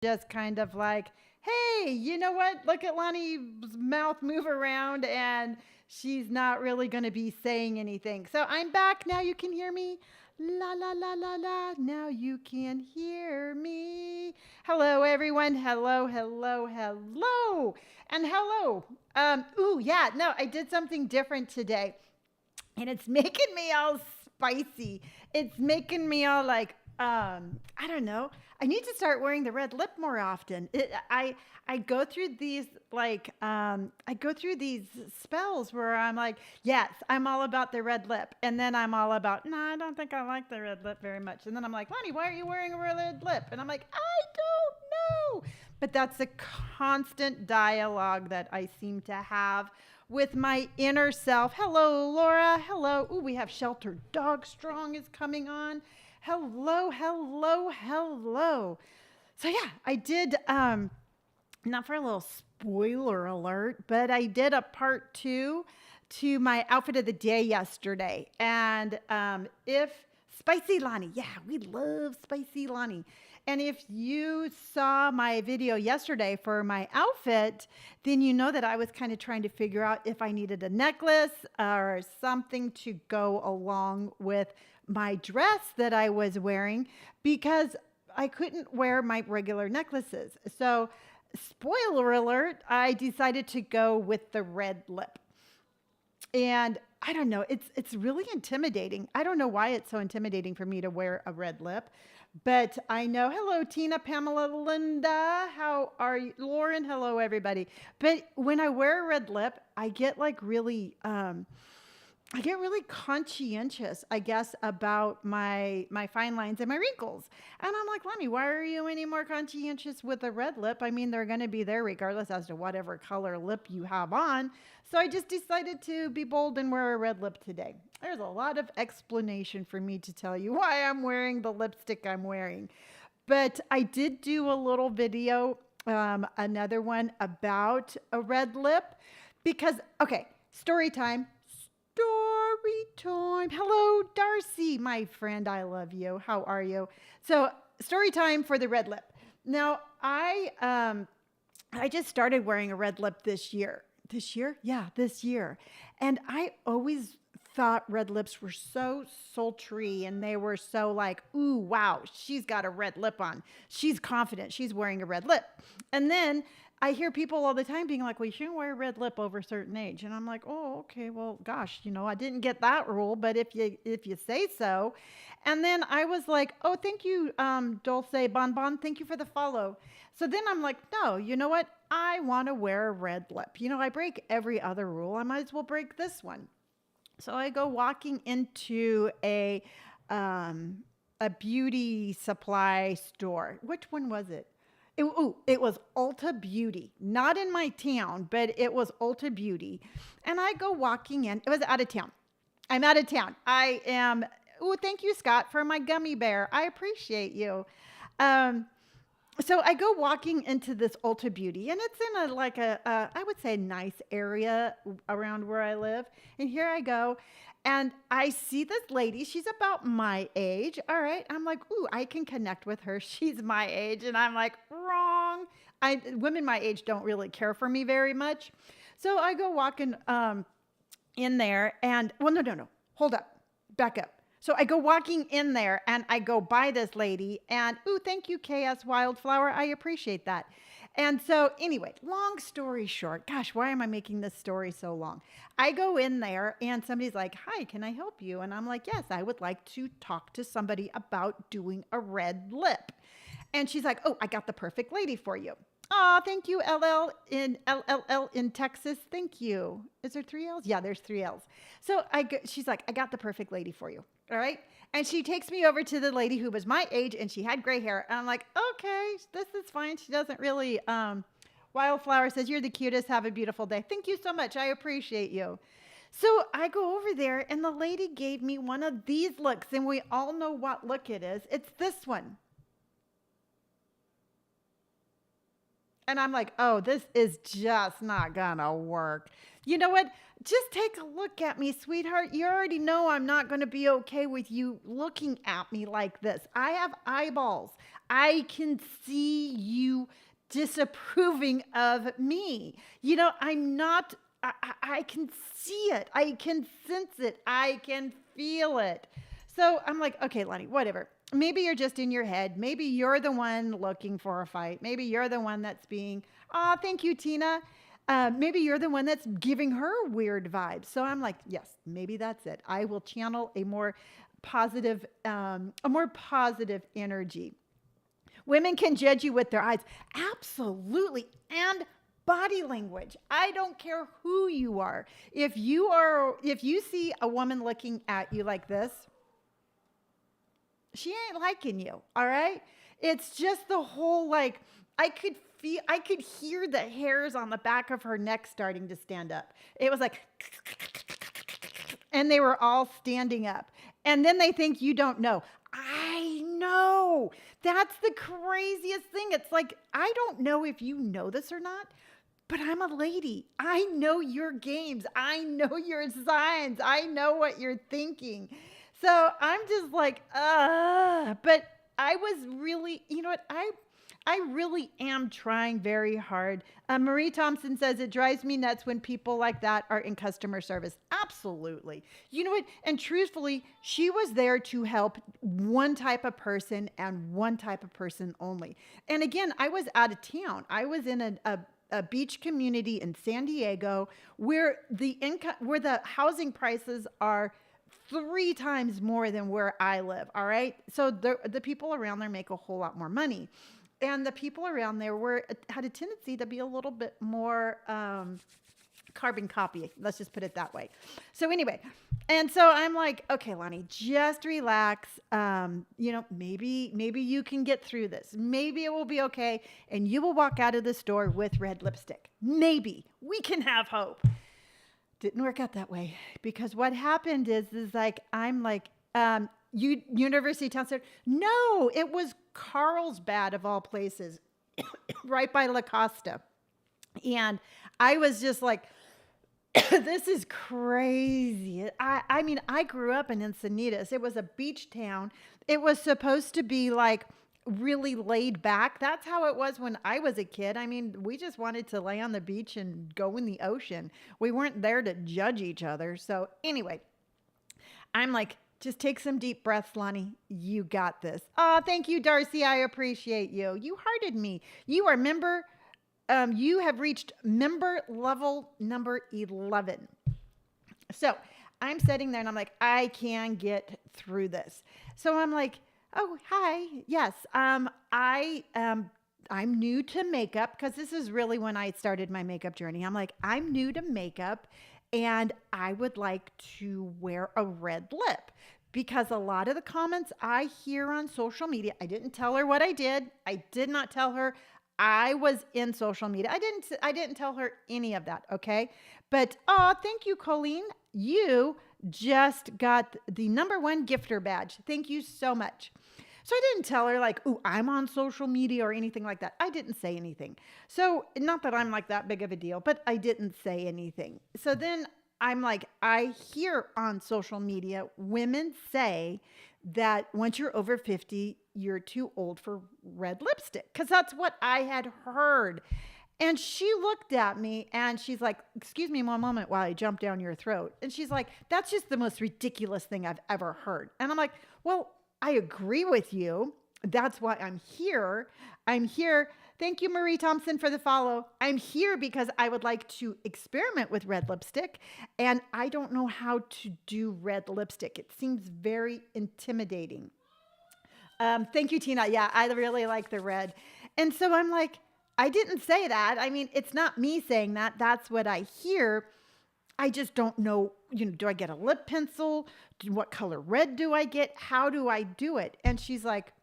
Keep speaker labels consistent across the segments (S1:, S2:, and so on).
S1: just kind of like, hey, you know what? Look at Lonnie's mouth move around and she's not really going to be saying anything. So I'm back. Now you can hear me. La la la la la. Now you can hear me. Hello, everyone. Hello, hello, hello. And hello. Ooh, yeah. No, I did something different today and it's making me all spicy. It's making me all like I don't know. I need to start wearing the red lip more often. I go through these I go through these spells where I'm like, yes, I'm all about the red lip, and then I'm all about, no, I don't think I like the red lip very much, and then I'm like, Lonnie, why are you wearing a red lip? And I'm like, I don't know. But that's a constant dialogue that I seem to have with my inner self. Hello, Laura. Hello. Ooh, we have Shelter Dog Strong is coming on. Hello, hello, hello. So yeah, I did not for a little spoiler alert, but I did a part 2 to my outfit of the day yesterday. And if Spicy Lonnie, yeah, we love Spicy Lonnie. And if you saw my video yesterday for my outfit, then you know that I was kind of trying to figure out if I needed a necklace or something to go along with my dress that I was wearing because I couldn't wear my regular necklaces. So, spoiler alert, I decided to go with the red lip. And I don't know, it's really intimidating. I don't know why it's so intimidating for me to wear a red lip, but I know. Hello, Tina, Pamela, Linda. How are you? Lauren, hello, everybody. But when I wear a red lip, I get really conscientious, I guess, about my fine lines and my wrinkles. And I'm like, Lonnie, why are you any more conscientious with a red lip? I mean, they're going to be there regardless as to whatever color lip you have on. So I just decided to be bold and wear a red lip today. There's a lot of explanation for me to tell you why I'm wearing the lipstick I'm wearing. But I did do a little video, another one about a red lip because, okay, story time. Story time. Hello, Darcy, my friend. I love you. How are you? So, story time for the red lip. Now, I just started wearing a red lip this year. This year? Yeah, this year. And I always thought red lips were so sultry and they were so like, ooh, wow, she's got a red lip on. She's confident. She's wearing a red lip. And then I hear people all the time being like, well, you shouldn't wear a red lip over a certain age. And I'm like, oh, okay, well, gosh, I didn't get that rule, but if you say so. And then I was like, oh, thank you, Dulce Bonbon. Thank you for the follow. So then I'm like, no, you know what? I want to wear a red lip. I break every other rule. I might as well break this one. So I go walking into a beauty supply store. Which one was it? It was Ulta Beauty, not in my town, but it was Ulta Beauty. And I go walking in. It was out of town. I'm out of town. I am. Oh, thank you, Scott, for my gummy bear. I appreciate you. So I go walking into this Ulta Beauty, and it's in I would say, nice area around where I live. And here I go, and I see this lady. She's about my age. All right. I'm like, ooh, I can connect with her. She's my age. And I'm like, wrong. Women my age don't really care for me very much. So I go walking in there and, well, no. Hold up. Back up. So I go walking in there and I go by this lady and, ooh, thank you, KS Wildflower. I appreciate that. And so anyway, long story short, gosh, why am I making this story so long? I go in there and somebody's like, hi, can I help you? And I'm like, yes, I would like to talk to somebody about doing a red lip. And she's like, oh, I got the perfect lady for you. Oh, thank you, LLL in Texas. Thank you. Is there 3 L's? Yeah, there's 3 L's. So she's like, I got the perfect lady for you. All right. And she takes me over to the lady who was my age and she had gray hair. And I'm like, okay, this is fine. She doesn't really, Wildflower says, you're the cutest. Have a beautiful day. Thank you so much. I appreciate you. So I go over there and the lady gave me one of these looks and we all know what look it is. It's this one. And I'm like, oh, this is just not gonna work. You know what? Just take a look at me, sweetheart. You already know I'm not going to be okay with you looking at me like this. I have eyeballs. I can see you disapproving of me. I'm not, I can see it. I can sense it. I can feel it. So I'm like, okay, Lonnie, whatever. Maybe you're just in your head. Maybe you're the one looking for a fight. Maybe you're the one that's being, oh, thank you, Tina. Maybe you're the one that's giving her weird vibes. So I'm like, yes, maybe that's it. I will channel a more positive energy. Women can judge you with their eyes. Absolutely. And body language. I don't care who you are. If you see a woman looking at you like this, she ain't liking you. All right. It's just the whole, like, I could hear the hairs on the back of her neck starting to stand up. It was like, and they were all standing up. And then they think you don't know. I know. That's the craziest thing. It's like, I don't know if you know this or not, but I'm a lady. I know your games. I know your signs. I know what you're thinking. So I'm just like, but I was really, you know what? I really am trying very hard. Marie Thompson says it drives me nuts when people like that are in customer service. Absolutely. You know what? And truthfully, she was there to help one type of person and one type of person only. And again, I was out of town. I was in a beach community in San Diego where the housing prices are 3 times more than where I live. All right. So the people around there make a whole lot more money. And the people around there had a tendency to be a little bit more carbon copy. Let's just put it that way. So anyway, and so I'm like, okay, Lonnie, just relax. Maybe you can get through this. Maybe it will be okay. And you will walk out of the store with red lipstick. Maybe we can have hope. Didn't work out that way, because what happened is like, I'm like, University Town Center. No, it was Carlsbad of all places, right by La Costa. And I was just like, this is crazy. I mean, I grew up in Encinitas. It was a beach town. It was supposed to be like really laid back. That's how it was when I was a kid. I mean, we just wanted to lay on the beach and go in the ocean. We weren't there to judge each other. So anyway, I'm like, just take some deep breaths, Lonnie. You got this. Oh, thank you, Darcy. I appreciate you. You hearted me. You have reached member level number 11. So I'm sitting there and I'm like, I can get through this. So I'm like, oh, hi. Yes. I'm new to makeup, because this is really when I started my makeup journey. I'm like, I'm new to makeup and I would like to wear a red lip, because a lot of the comments I hear on social media, I didn't tell her what I did. I did not tell her I was in social media. I didn't tell her any of that. Okay. But, thank you, Colleen. You just got the #1 gifter badge. Thank you so much. So I didn't tell her like, ooh, I'm on social media or anything like that. I didn't say anything. So not that I'm like that big of a deal, but I didn't say anything. So then I'm like, I hear on social media, women say that once you're over 50, you're too old for red lipstick, because that's what I had heard. And she looked at me and she's like, excuse me one moment while I jump down your throat. And she's like, that's just the most ridiculous thing I've ever heard. And I'm like, well, I agree with you. That's why I'm here. I'm here. Thank you, Marie Thompson, for the follow. I'm here because I would like to experiment with red lipstick, and I don't know how to do red lipstick. It seems very intimidating. Thank you, Tina. Yeah, I really like the red. And so I'm like, I didn't say that. I mean, it's not me saying that. That's what I hear. I just don't know, do I get a lip pencil? What color red do I get? How do I do it? And she's like,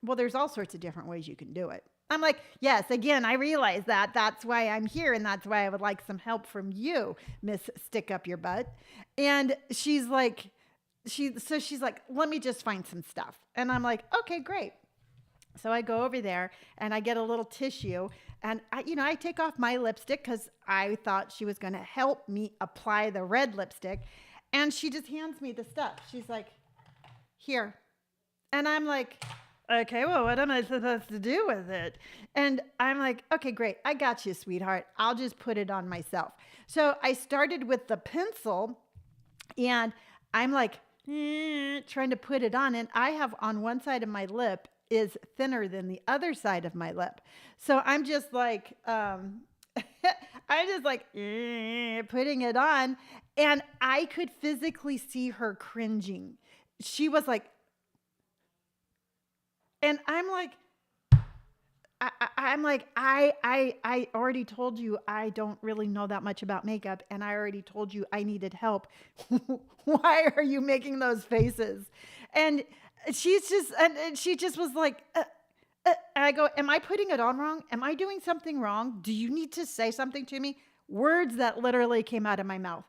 S1: well, there's all sorts of different ways you can do it. I'm like, yes, again, I realize that. That's why I'm here. And that's why I would like some help from you, Miss Stick Up Your Butt. And she's like, let me just find some stuff. And I'm like, okay, great. So I go over there and I get a little tissue and I take off my lipstick because I thought she was going to help me apply the red lipstick. And she just hands me the stuff. She's like, here. And I'm like, okay, well, what am I supposed to do with it? And I'm like, okay, great. I got you, sweetheart. I'll just put it on myself. So I started with the pencil and I'm like, trying to put it on. And I have on one side of my lip is thinner than the other side of my lip. So I'm just like, I'm just like putting it on. And I could physically see her cringing. She was like, and I'm like, I'm like, I already told you I don't really know that much about makeup, and I already told you I needed help. Why are you making those faces? And and she just was like, and I go, am I putting it on wrong? Am I doing something wrong? Do you need to say something to me? Words that literally came out of my mouth.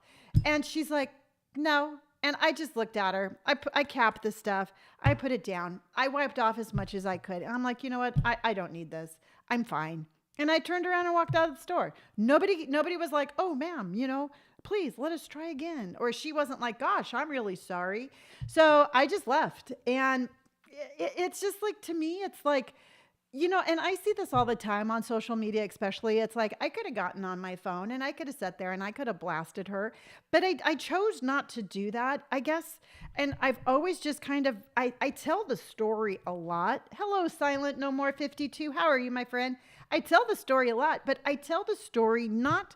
S1: And she's like, no. And I just looked at her. I capped the stuff. I put it down. I wiped off as much as I could. And I'm like, you know what? I don't need this. I'm fine. And I turned around and walked out of the store. Nobody was like, oh, ma'am, please let us try again. Or she wasn't like, gosh, I'm really sorry. So I just left. And it's just like, to me, it's like, and I see this all the time on social media, especially. It's like I could have gotten on my phone and I could have sat there and I could have blasted her, but I chose not to do that, I guess. And I've always just kind of, I tell the story a lot. Hello, Silent No More 52. How are you, my friend? I tell the story a lot, but I tell the story not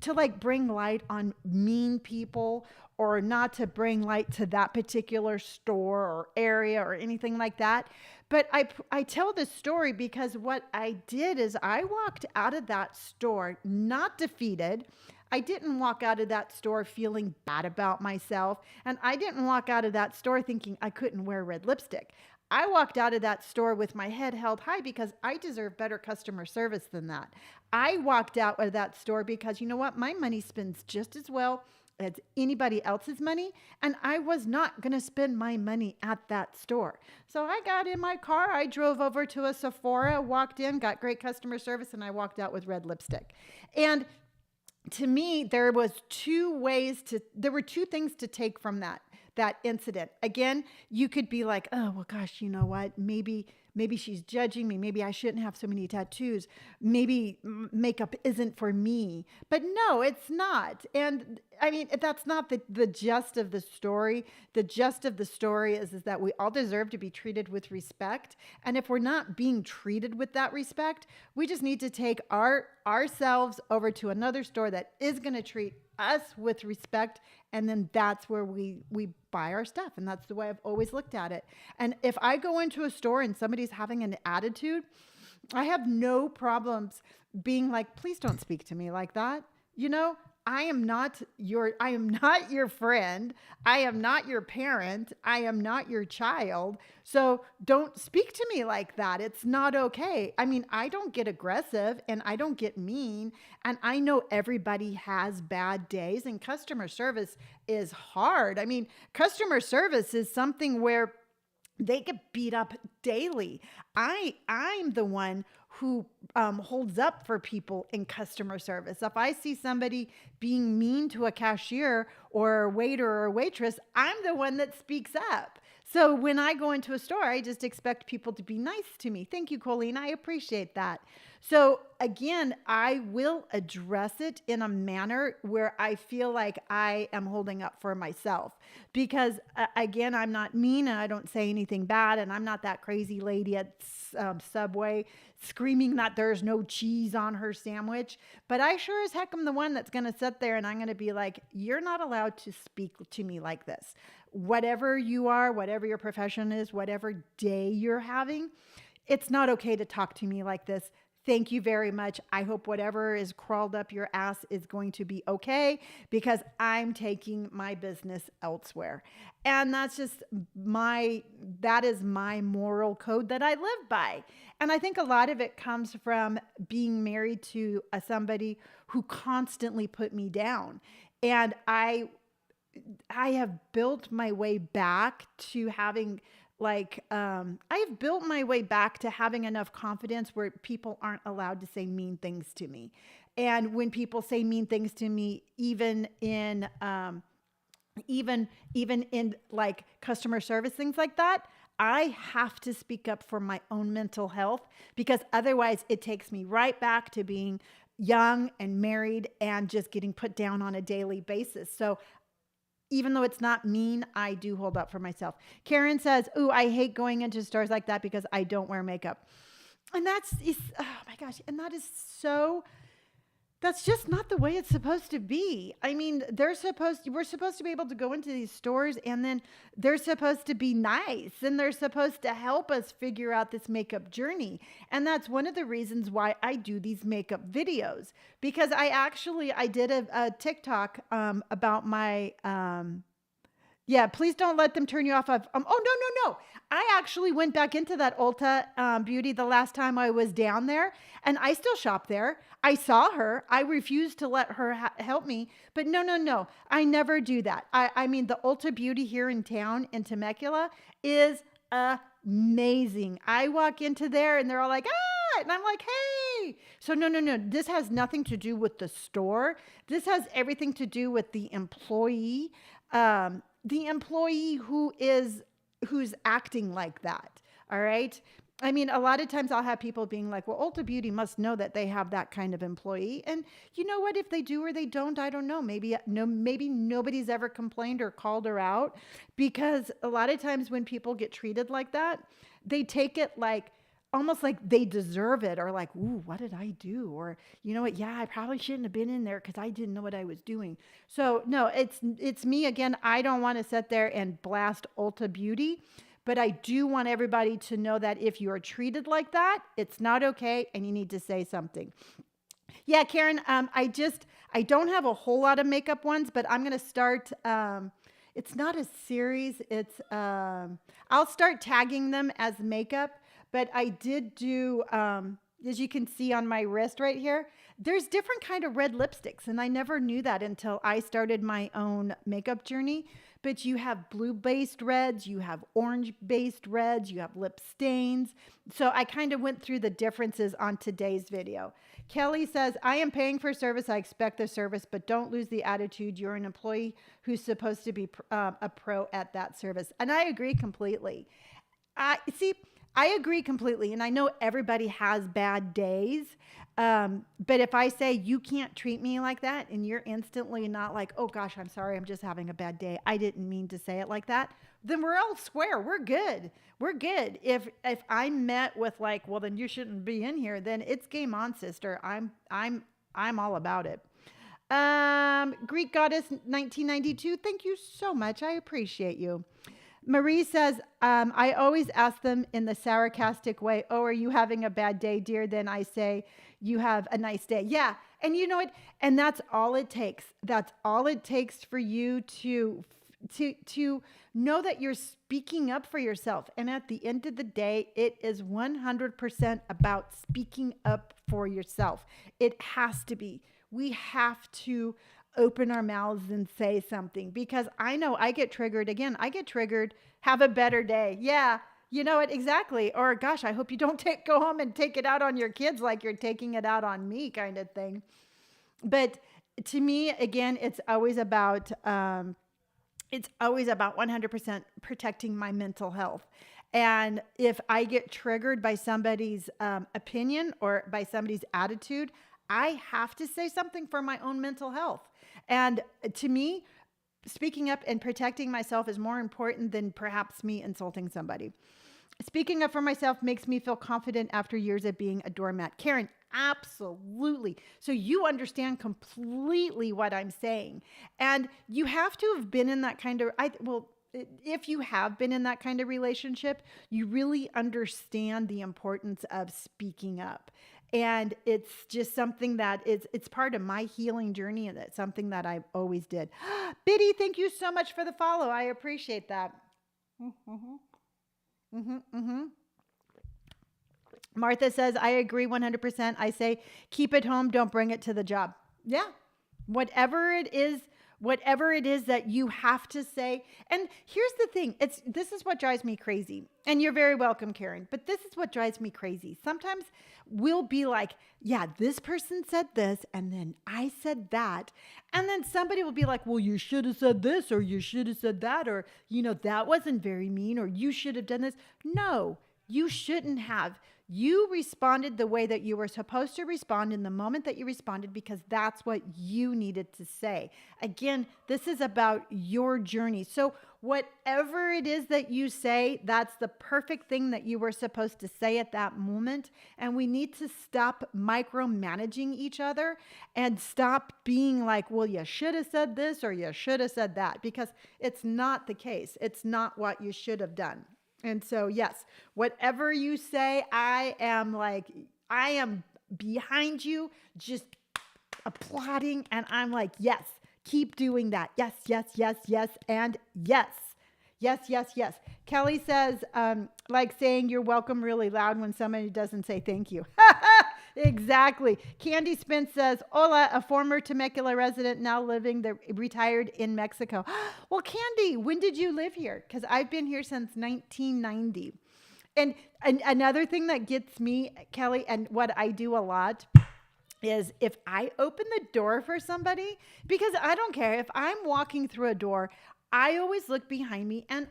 S1: to like bring light on mean people or not to bring light to that particular store or area or anything like that. But I tell this story because what I did is I walked out of that store not defeated. I didn't walk out of that store feeling bad about myself. And I didn't walk out of that store thinking I couldn't wear red lipstick. I walked out of that store with my head held high because I deserve better customer service than that. I walked out of that store because you know what? My money spends just as well as anybody else's money, and I was not going to spend my money at that store. So I got in my car, I drove over to a Sephora, walked in, got great customer service, and I walked out with red lipstick. And to me, there were two things to take from that incident. Again, you could be like, oh, well, gosh, you know what? Maybe she's judging me. Maybe I shouldn't have so many tattoos. Maybe makeup isn't for me. But no, it's not. And I mean, that's not the gist of the story. The gist of the story is that we all deserve to be treated with respect. And if we're not being treated with that respect, we just need to take ourselves over to another store that is going to treat us with respect, and then that's where we buy our stuff. And that's the way I've always looked at it. And if I go into a store and somebody's having an attitude, I have no problems being like, please don't speak to me like that. I am not your friend. I am not your parent. I am not your child. So don't speak to me like that. It's not okay. I mean, I don't get aggressive and I don't get mean. And I know everybody has bad days and customer service is hard. I mean, customer service is something where they get beat up daily. I'm the one who holds up for people in customer service. If I see somebody being mean to a cashier or a waiter or a waitress, I'm the one that speaks up. So when I go into a store, I just expect people to be nice to me. Thank you, Colleen. I appreciate that. So again, I will address it in a manner where I feel like I am holding up for myself. Because again, I'm not mean and I don't say anything bad. And I'm not that crazy lady at Subway screaming that there's no cheese on her sandwich. But I sure as heck am the one that's going to sit there and I'm going to be like, you're not allowed to speak to me like this. Whatever you are, whatever your profession is, whatever day you're having, it's not okay to talk to me like this. Thank you very much. I hope whatever is crawled up your ass is going to be okay because I'm taking my business elsewhere. And that is my moral code that I live by. And I think a lot of it comes from being married to somebody who constantly put me down. And I have built my way back to having I've built my way back to having enough confidence where people aren't allowed to say mean things to me. And when people say mean things to me, even in like customer service, things like that, I have to speak up for my own mental health, because otherwise it takes me right back to being young and married and just getting put down on a daily basis. So even though it's not mean, I do hold up for myself. Karen says, "Ooh, I hate going into stores like that because I don't wear makeup." And oh my gosh, and that's just not the way it's supposed to be. I mean, we're supposed to be able to go into these stores, and then they're supposed to be nice, and they're supposed to help us figure out this makeup journey. And that's one of the reasons why I do these makeup videos, because I did a TikTok about my yeah, please don't let them turn you off of. Oh, no, no, no. I actually went back into that Ulta Beauty the last time I was down there, and I still shop there. I saw her. I refused to let her help me. But no, no, no. I never do that. I mean, the Ulta Beauty here in town in Temecula is amazing. I walk into there, and they're all like, ah, and I'm like, hey. So no, no, no. This has nothing to do with the store. This has everything to do with the employee. The employee who's acting like that. All right. I mean, a lot of times I'll have people being like, well, Ulta Beauty must know that they have that kind of employee. And you know what? If they do or they don't, I don't know. Maybe nobody's ever complained or called her out, because a lot of times when people get treated like that, they take it like almost like they deserve it, or like, ooh, what did I do? Or, you know what? Yeah, I probably shouldn't have been in there because I didn't know what I was doing. So no, it's me again. I don't want to sit there and blast Ulta Beauty, but I do want everybody to know that if you're treated like that, it's not okay, and you need to say something. Yeah, Karen, I don't have a whole lot of makeup ones, but I'm gonna start. It's not a series. I'll start tagging them as makeup. But I did do, as you can see on my wrist right here, there's different kind of red lipsticks. And I never knew that until I started my own makeup journey. But you have blue-based reds, you have orange-based reds, you have lip stains. So I kind of went through the differences on today's video. Kelly says, I am paying for service. I expect the service, but don't lose the attitude. You're an employee who's supposed to be a pro at that service. And I agree completely. I agree completely. And I know everybody has bad days. But if I say you can't treat me like that, and you're instantly not like, oh gosh, I'm sorry, I'm just having a bad day, I didn't mean to say it like that, then we're all square. We're good. We're good. If I'm met with like, well, then you shouldn't be in here, then it's game on, sister. I'm all about it. Greek Goddess 1992, thank you so much. I appreciate you. Marie says, I always ask them in the sarcastic way, oh, are you having a bad day, dear? Then I say, you have a nice day. Yeah. And you know what? And that's all it takes. That's all it takes for you to know that you're speaking up for yourself. And at the end of the day, it is 100% about speaking up for yourself. It has to be. We have to open our mouths and say something, because I know I get triggered. Again, I get triggered. Have a better day. Yeah. You know it exactly. Or gosh, I hope you don't go home and take it out on your kids like you're taking it out on me, kind of thing. But to me, again, it's always about 100% protecting my mental health. And if I get triggered by somebody's opinion or by somebody's attitude, I have to say something for my own mental health. And to me, speaking up and protecting myself is more important than perhaps me insulting somebody. Speaking up for myself makes me feel confident after years of being a doormat. Karen, absolutely. So you understand completely what I'm saying. And you have to have been in that kind of, if you have been in that kind of relationship, you really understand the importance of speaking up. And it's just something that it's part of my healing journey, and it's something that I've always did. Biddy, thank you so much for the follow. I appreciate that. Martha says, I agree 100%. I say, keep it home. Don't bring it to the job. Yeah. Whatever it is, whatever it is that you have to say. And here's the thing, this is what drives me crazy. And you're very welcome, Karen, but this is what drives me crazy. Sometimes we'll be like, yeah, this person said this, and then I said that. And then somebody will be like, well, you should have said this, or you should have said that, or, that wasn't very mean, or you should have done this. No, you shouldn't have. You responded the way that you were supposed to respond in the moment that you responded, because that's what you needed to say. Again, this is about your journey. So whatever it is that you say, that's the perfect thing that you were supposed to say at that moment. And we need to stop micromanaging each other and stop being like, well, you should have said this or you should have said that, because it's not the case. It's not what you should have done. And so, yes, whatever you say, I am behind you, just applauding. And I'm like, yes, keep doing that. Yes, yes, yes, yes, and yes. Yes, yes, yes. Kelly says, like saying you're welcome really loud when somebody doesn't say thank you. Exactly. Candy Spence says, hola, a former Temecula resident now retired in Mexico. Well, Candy, when did you live here? Because I've been here since 1990. And another thing that gets me, Kelly, and what I do a lot is if I open the door for somebody, because I don't care if I'm walking through a door, I always look behind me and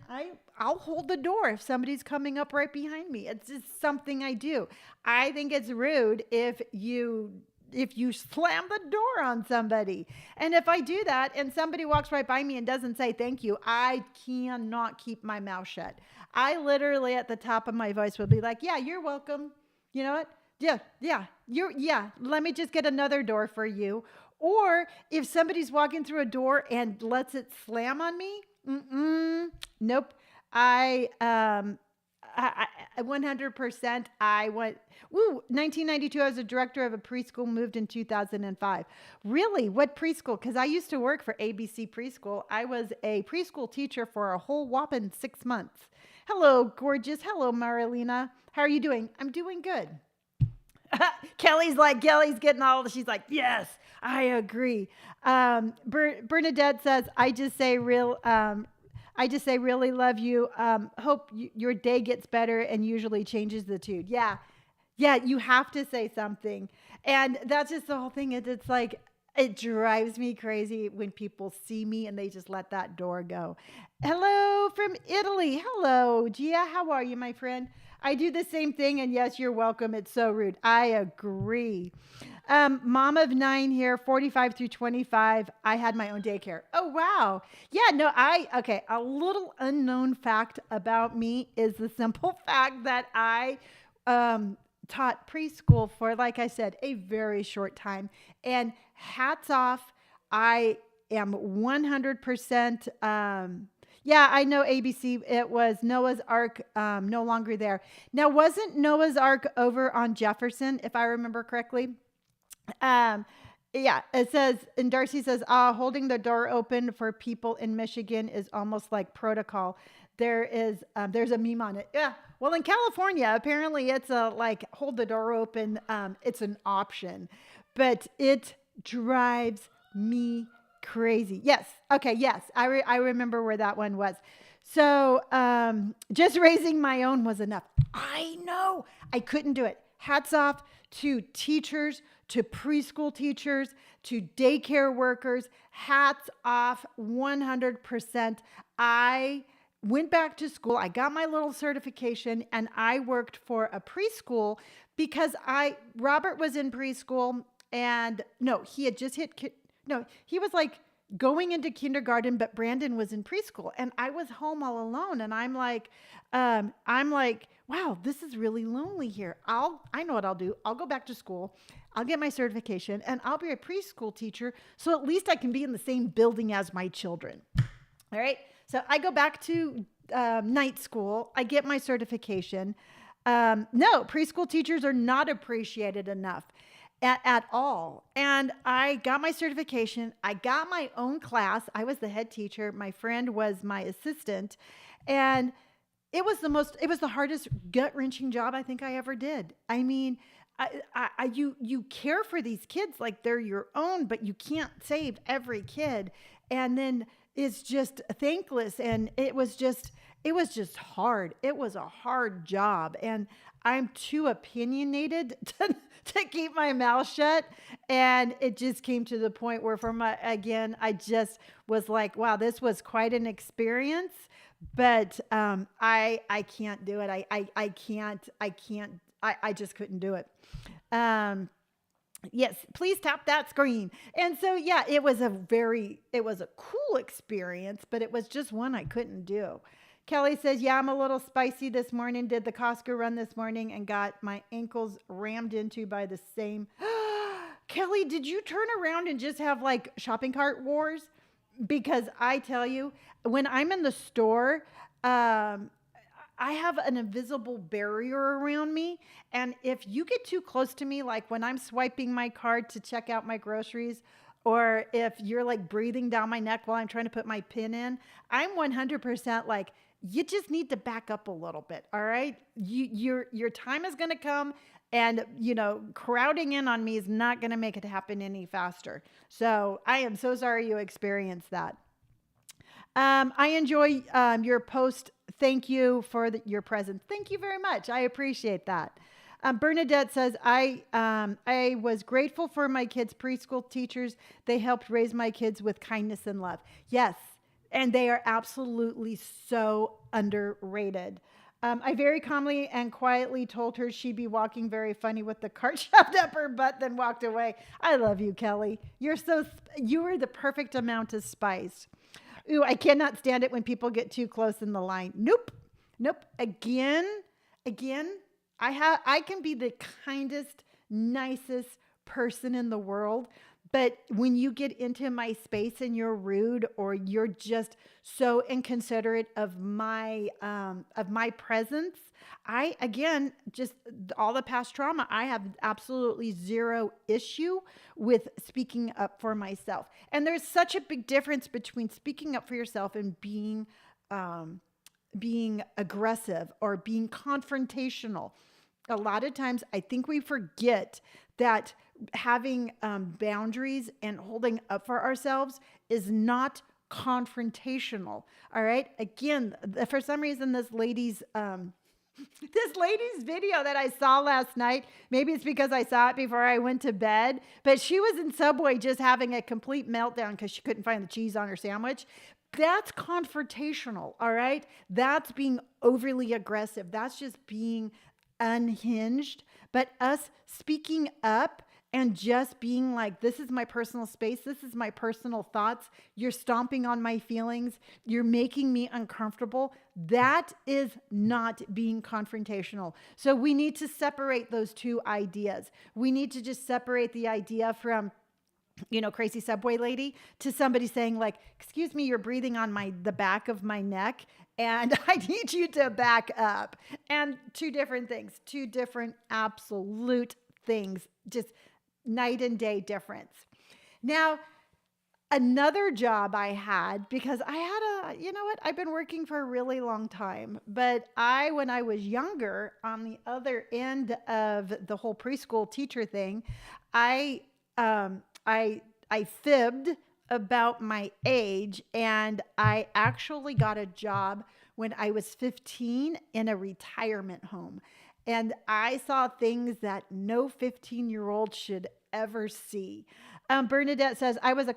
S1: I'll hold the door if somebody's coming up right behind me. It's just something I do. I think it's rude if you slam the door on somebody. And if I do that and somebody walks right by me and doesn't say thank you, I cannot keep my mouth shut. I literally at the top of my voice will be like, yeah, you're welcome. You know what? Yeah. Let me just get another door for you. Or if somebody's walking through a door and lets it slam on me, nope. I 100%. I went. 1992. I was a director of a preschool. Moved in 2005. Really? What preschool? Because I used to work for ABC Preschool. I was a preschool teacher for a whole whopping 6 months. Hello, gorgeous. Hello, Marilena. How are you doing? I'm doing good. Kelly's getting she's like, yes, I agree. Bernadette says, I just say really love you. Hope your day gets better and usually changes the tune. Yeah, you have to say something. And that's just the whole thing. It's like, it drives me crazy when people see me and they just let that door go. Hello from Italy. Hello, Gia. How are you, my friend? I do the same thing. And yes, you're welcome. It's so rude. I agree. Mom of 9 here, 45 through 25. I had my own daycare. Oh, wow. Yeah, no, okay. A little unknown fact about me is the simple fact that I, taught preschool for, like I said, a very short time. And hats off. I am 100%, yeah, I know ABC. It was Noah's Ark, no longer there. Now, wasn't Noah's Ark over on Jefferson, if I remember correctly? Yeah, it says, and Darcy says, holding the door open for people in Michigan is almost like protocol. There's a meme on it. Yeah. Well, in California, apparently it's hold the door open. It's an option, but it drives me crazy. Yes. Okay. Yes. I remember where that one was. So, just raising my own was enough. I know I couldn't do it. Hats off to teachers, to preschool teachers, to daycare workers. Hats off 100%. I went back to school. I got my little certification and I worked for a preschool because Robert was in preschool and no, he had just he was like going into kindergarten, but Brandon was in preschool and I was home all alone. And I'm like, wow, this is really lonely here. I know what I'll do. I'll go back to school. I'll get my certification and I'll be a preschool teacher. So at least I can be in the same building as my children. All right. So I go back to night school. I get my certification. No, preschool teachers are not appreciated enough at all. And I got my certification. I got my own class. I was the head teacher. My friend was my assistant. And it was the hardest gut-wrenching job I think I ever did. I mean, you care for these kids like they're your own, but you can't save every kid. and then it's just thankless. And it was just hard. It was a hard job. And I'm too opinionated to keep my mouth shut. And it just came to the point where again, I just was like, wow, this was quite an experience, but I can't do it. I just couldn't do it. Um, Yes, please tap that screen. And so, yeah, it was a cool experience, but it was just one I couldn't do. Kelly says, yeah, I'm a little spicy this morning. Did the Costco run this morning and got my ankles rammed into by the same. Kelly, did you turn around and just have like shopping cart wars? Because I tell you, when I'm in the store, um, I have an invisible barrier around me. And if you get too close to me, like when I'm swiping my card to check out my groceries, or if you're like breathing down my neck while I'm trying to put my pin in, I'm 100% like, you just need to back up a little bit. All right. Your time is going to come, and, crowding in on me is not going to make it happen any faster. So I am so sorry you experienced that. I enjoy your post. Thank you for your presence. Thank you very much. I appreciate that. Bernadette says, I was grateful for my kids' preschool teachers. They helped raise my kids with kindness and love. Yes, and they are absolutely so underrated. I very calmly and quietly told her she'd be walking very funny with the cart shoved up her butt, then walked away. I love you, Kelly. You are the perfect amount of spice. Ooh, I cannot stand it when people get too close in the line. Nope. Nope. Again, I can be the kindest, nicest person in the world, but when you get into my space and you're rude, or you're just so inconsiderate of my presence, just all the past trauma, I have absolutely zero issue with speaking up for myself. And there's such a big difference between speaking up for yourself and being aggressive or being confrontational. A lot of times I think we forget that having boundaries and holding up for ourselves is not confrontational. All right. Again, for some reason, this lady's video that I saw last night, maybe it's because I saw it before I went to bed, but she was in Subway just having a complete meltdown because she couldn't find the cheese on her sandwich. That's confrontational. All right. That's being overly aggressive. That's just being unhinged. But us speaking up and just being like, this is my personal space. This is my personal thoughts. You're stomping on my feelings. You're making me uncomfortable. That is not being confrontational. So we need to separate those two ideas. We need to just separate the idea from, crazy Subway lady, to somebody saying like, excuse me, you're breathing on the back of my neck, and I need you to back up. And two different things, two different absolute things, just night and day difference. Now, another job I had, because I've been working for a really long time, but when I was younger, on the other end of the whole preschool teacher thing, I fibbed about my age, and I actually got a job when I was 15 in a retirement home. And I saw things that no 15-year-old should ever see. Bernadette says, I was in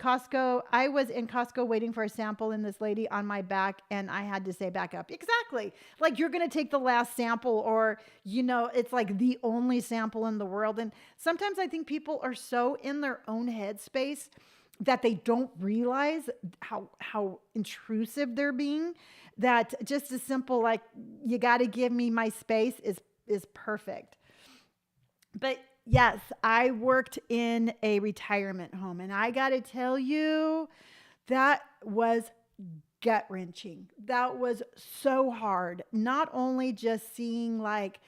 S1: Costco waiting for a sample, and this lady on my back, and I had to say back up. Exactly. Like, you're going to take the last sample, or, it's like the only sample in the world. And sometimes I think people are so in their own headspace that they don't realize how intrusive they're being, that just as simple, like, you got to give me my space is perfect. But yes, I worked in a retirement home, and I got to tell you, that was gut wrenching. That was so hard. Not only just seeing like,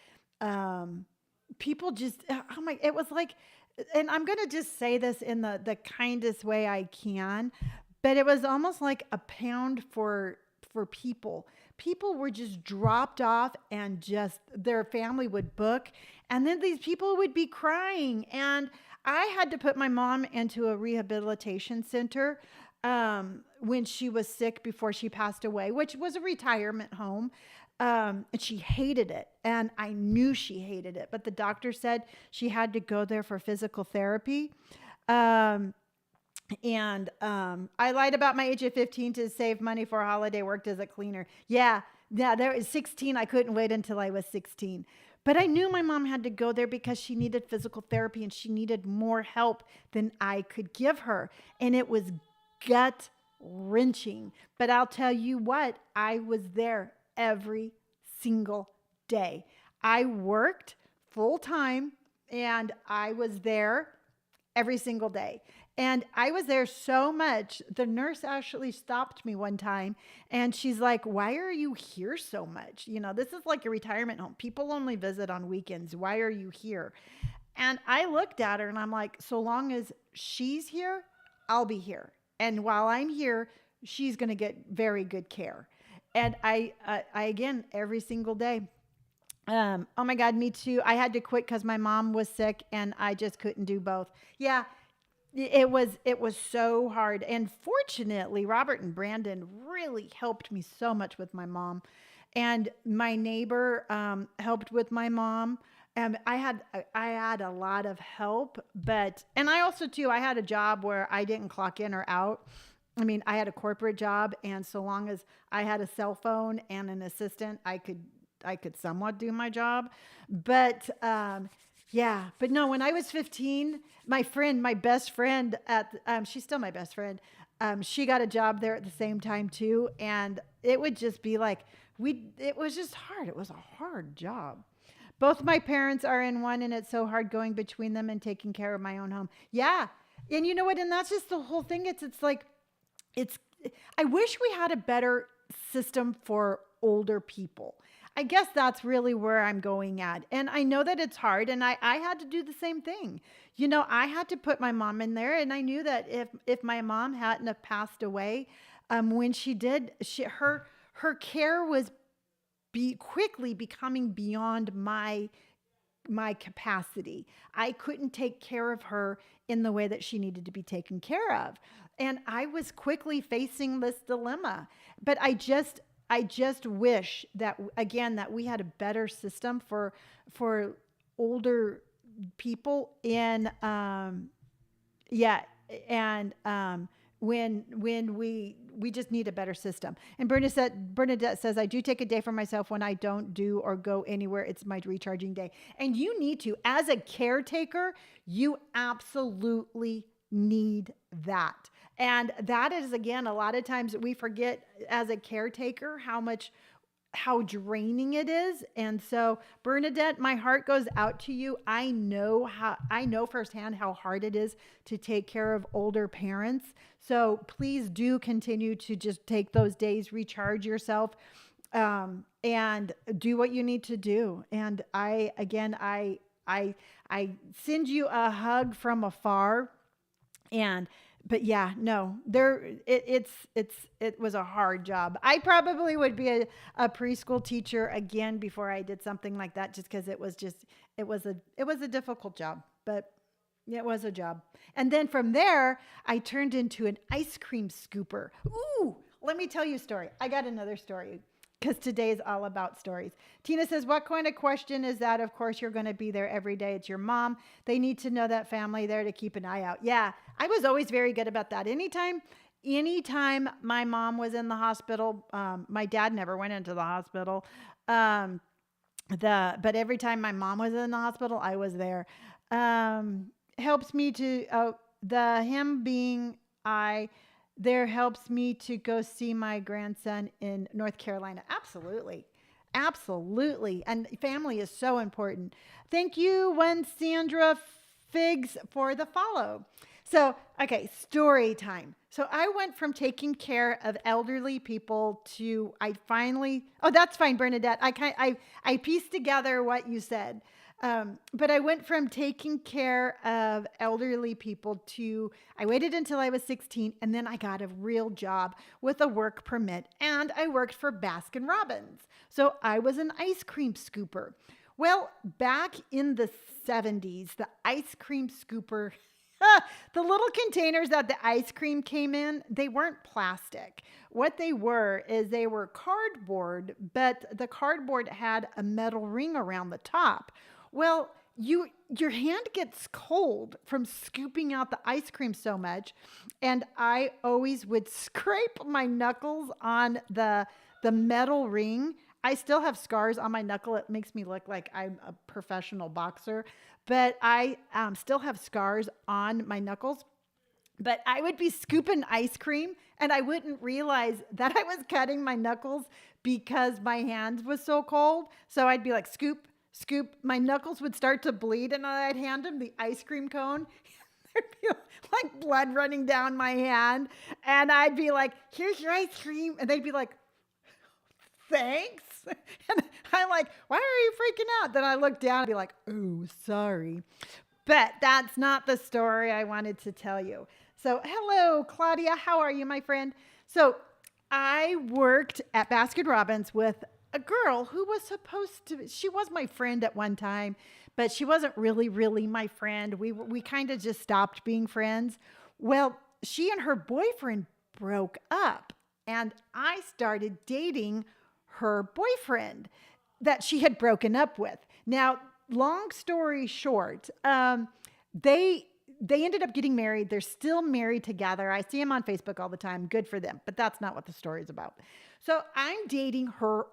S1: people just, it was like, and I'm going to just say this in the kindest way I can, but it was almost like a pound for people. People were just dropped off, and just their family would book. And then these people would be crying. And I had to put my mom into a rehabilitation center. when she was sick before she passed away, which was a retirement home. And she hated it. And I knew she hated it. But the doctor said she had to go there for physical therapy. Um, and I lied about my age of 15 to save money for a holiday, worked as a cleaner. Yeah, there was 16. I couldn't wait until I was 16. But I knew my mom had to go there because she needed physical therapy and she needed more help than I could give her. And it was gut wrenching. But I'll tell you what, I was there every single day. I worked full time and I was there every single day. And I was there so much. The nurse actually stopped me one time and she's like, "Why are you here so much? You know, this is like a retirement home. People only visit on weekends. Why are you here?" And I looked at her and I'm like, so long as she's here, I'll be here. And while I'm here, she's going to get very good care. And I again, every single day. Oh my God, me too. I had to quit because my mom was sick and I just couldn't do both. Yeah, it was so hard. And fortunately, Robert and Brandon really helped me so much with my mom. And my neighbor helped with my mom. And I had a lot of help, but and I also too I had a job where I didn't clock in or out. I mean, I had a corporate job, and so long as I had a cell phone and an assistant, I could somewhat do my job. But yeah, but no, when I was 15, my best friend she's still my best friend. She got a job there at the same time too, and it would just be like it was just hard. It was a hard job. Both my parents are in one, and it's so hard going between them and taking care of my own home. Yeah, and you know what? And that's just the whole thing. It's like it's I wish we had a better system for older people. I guess that's really where I'm going at. And I know that it's hard and I had to do the same thing. You know, I had to put my mom in there and I knew that if my mom hadn't have passed away, when she did, her care was be quickly becoming beyond my capacity. I couldn't take care of her in the way that she needed to be taken care of. And I was quickly facing this dilemma. But I just wish that again that we had a better system for older people in yeah and when we just need a better system. And Bernadette says, I do take a day for myself when I don't do or go anywhere. It's my recharging day. And you need to, as a caretaker, you absolutely need that. And that is, again, a lot of times we forget as a caretaker how draining it is. And so, Bernadette, my heart goes out to you. I know firsthand how hard it is to take care of older parents. So please do continue to just take those days, recharge yourself, and do what you need to do. And I send you a hug from afar. But yeah, no, it was a hard job. I probably would be a preschool teacher again before I did something like that, just because it was a difficult job, but it was a job. And then from there, I turned into an ice cream scooper. Ooh, let me tell you a story. I got another story, because today is all about stories. Tina says, what kind of question is that? Of course, you're going to be there every day. It's your mom. They need to know that family there to keep an eye out. Yeah, I was always very good about that. Anytime my mom was in the hospital, my dad never went into the hospital. But every time my mom was in the hospital, I was there. Helps me to, the him being I, there helps me to go see my grandson in North Carolina. Absolutely. Absolutely. And family is so important. Thank you, one Sandra Figs, for the follow. So, okay, story time. So I went from taking care of elderly people to oh, that's fine, Bernadette. I pieced together what you said. But I went from taking care of elderly people to, I waited until I was 16 and then I got a real job with a work permit and I worked for Baskin Robbins. So I was an ice cream scooper. Well, back in the 70s, the ice cream scooper The little containers that the ice cream came in, they weren't plastic. What they were is they were cardboard, but the cardboard had a metal ring around the top. Well, your hand gets cold from scooping out the ice cream so much, and I always would scrape my knuckles on the metal ring. I still have scars on my knuckle. It makes me look like I'm a professional boxer, but I still have scars on my knuckles. But I would be scooping ice cream and I wouldn't realize that I was cutting my knuckles because my hands was so cold. So I'd be like, scoop, scoop. My knuckles would start to bleed and I'd hand them the ice cream cone. There'd be like blood running down my hand. And I'd be like, here's your ice cream. And they'd be like, thanks. And I'm like, why are you freaking out? Then I look down and be like, oh, sorry. But that's not the story I wanted to tell you. So, hello, Claudia. How are you, my friend? So, I worked at Baskin Robbins with a girl who was supposed to, she was my friend at one time, but she wasn't really my friend. We kind of just stopped being friends. Well, she and her boyfriend broke up, and I started dating her boyfriend that she had broken up with. Now, long story short, they ended up getting married. They're still married together. I see them on Facebook all the time. Good for them. But that's not what the story is about. So I'm dating her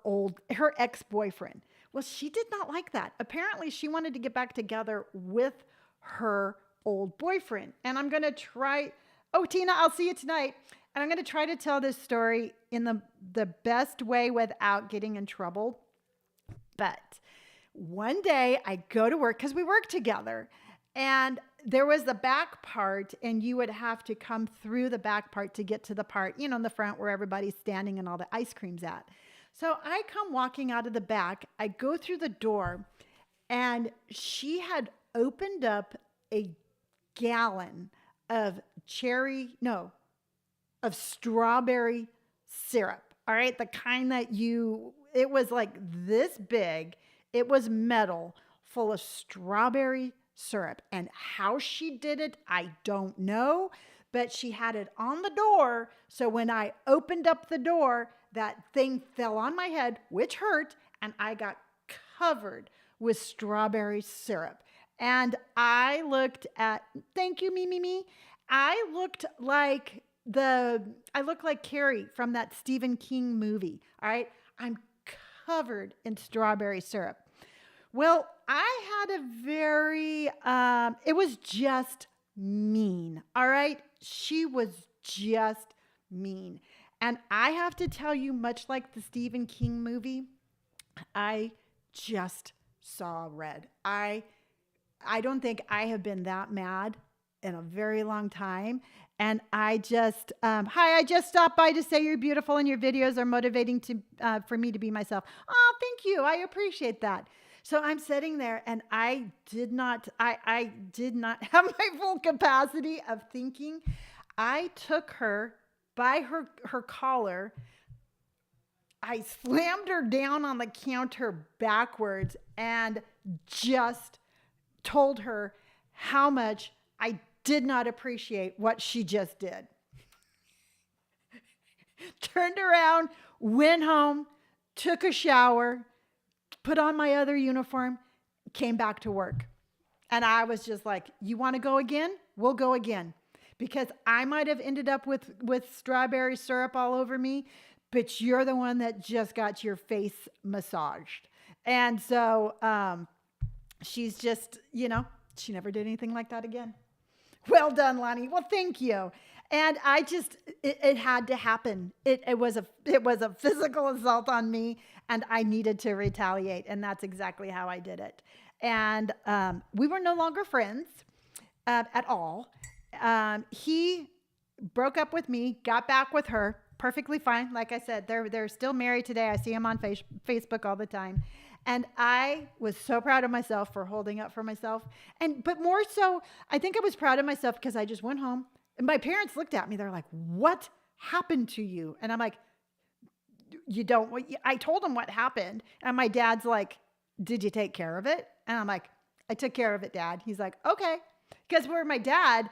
S1: ex-boyfriend. Well, she did not like that. Apparently, she wanted to get back together with her old boyfriend. And I'm going to try. Oh, Tina, I'll see you tonight. And I'm going to try to tell this story in the best way without getting in trouble. But one day I go to work because we work together. And there was the back part, and you would have to come through the back part to get to the part, in the front where everybody's standing and all the ice cream's at. So I come walking out of the back. I go through the door, and she had opened up a gallon of strawberry syrup. All right. The kind that it was like this big. It was metal full of strawberry syrup. And how she did it, I don't know, but she had it on the door. So when I opened up the door, that thing fell on my head, which hurt, and I got covered with strawberry syrup. And I looked thank you, me. I looked like Carrie from that Stephen King movie. All right. I'm covered in strawberry syrup. Well, I had it was just mean. All right. She was just mean. And I have to tell you, much like the Stephen King movie, I just saw red. I don't think I have been that mad in a very long time. And I just, hi, I just stopped by to say you're beautiful and your videos are motivating for me to be myself. Oh, thank you. I appreciate that. So I'm sitting there and I did not have my full capacity of thinking. I took her by her collar. I slammed her down on the counter backwards and just told her how much I did not appreciate what she just did. Turned around, went home, took a shower, put on my other uniform, came back to work. And I was just like, you want to go again? We'll go again. Because I might have ended up with strawberry syrup all over me, but you're the one that just got your face massaged. And so she's just, she never did anything like that again. Well done, Lonnie. Well, thank you. And I just, it had to happen. It was a physical assault on me, and I needed to retaliate. And that's exactly how I did it. And we were no longer friends at all. He broke up with me, got back with her, perfectly fine. Like I said, they're still married today. I see him on Facebook all the time. And I was so proud of myself for holding up for myself. But more so, I think I was proud of myself because I just went home and my parents looked at me. They're like, what happened to you? And I'm like, I told them what happened. And my dad's like, did you take care of it? And I'm like, I took care of it, Dad. He's like, okay. Because where my dad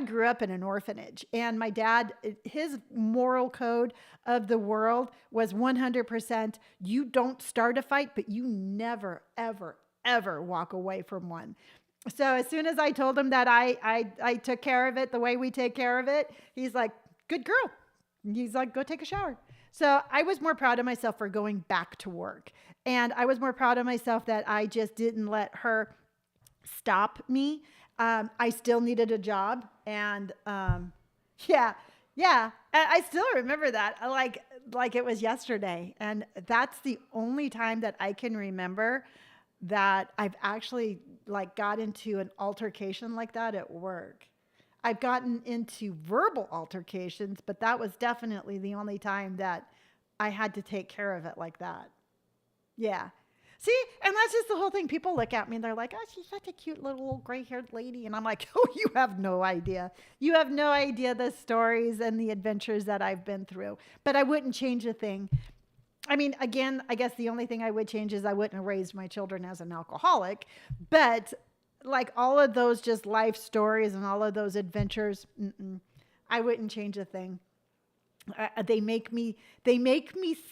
S1: grew up in an orphanage, and my dad, his moral code of the world was 100% you don't start a fight, but you never, ever, ever walk away from one. So as soon as I told him that I took care of it the way we take care of it, he's like, good girl. He's like, go take a shower. So I was more proud of myself for going back to work. And I was more proud of myself that I just didn't let her stop me. I still needed a job. And yeah, yeah. I still remember that like it was yesterday. And that's the only time that I can remember that I've actually like got into an altercation like that at work. I've gotten into verbal altercations, but that was definitely the only time that I had to take care of it like that. Yeah. See, and that's just the whole thing. People look at me and they're like, oh, she's such a cute little gray haired lady. And I'm like, oh, you have no idea. You have no idea the stories and the adventures that I've been through. But I wouldn't change a thing. I mean, again, I guess the only thing I would change is I wouldn't have raised my children as an alcoholic. But like all of those just life stories and all of those adventures, I wouldn't change a thing. They make me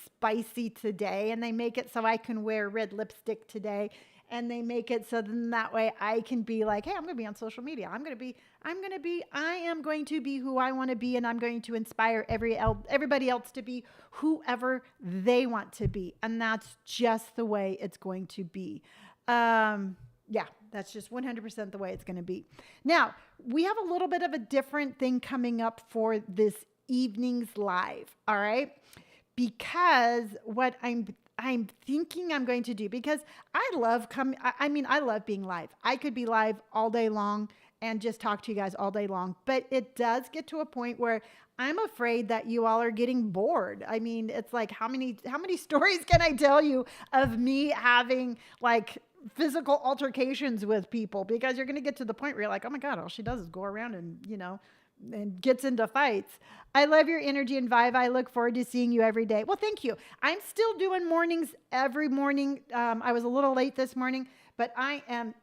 S1: spicy today, and they make it so I can wear red lipstick today, and they make it so then that way I can be like, hey, I'm going to be on social media. I am going to be who I want to be, and I'm going to inspire everybody else to be whoever they want to be, and that's just the way it's going to be. Yeah, that's just 100% the way it's going to be. Now, we have a little bit of a different thing coming up for this evening's live. All right. Because what I'm thinking I'm going to do, because I love I love being live. I could be live all day long and just talk to you guys all day long, but it does get to a point where I'm afraid that you all are getting bored. I mean, it's like, how many stories can I tell you of me having like physical altercations with people? Because you're going to get to the point where you're like, oh my God, all she does is go around and, and gets into fights. I love your energy and vibe. I look forward to seeing you every day. Well, thank you. I'm still doing mornings every morning. I was a little late this morning, but I am.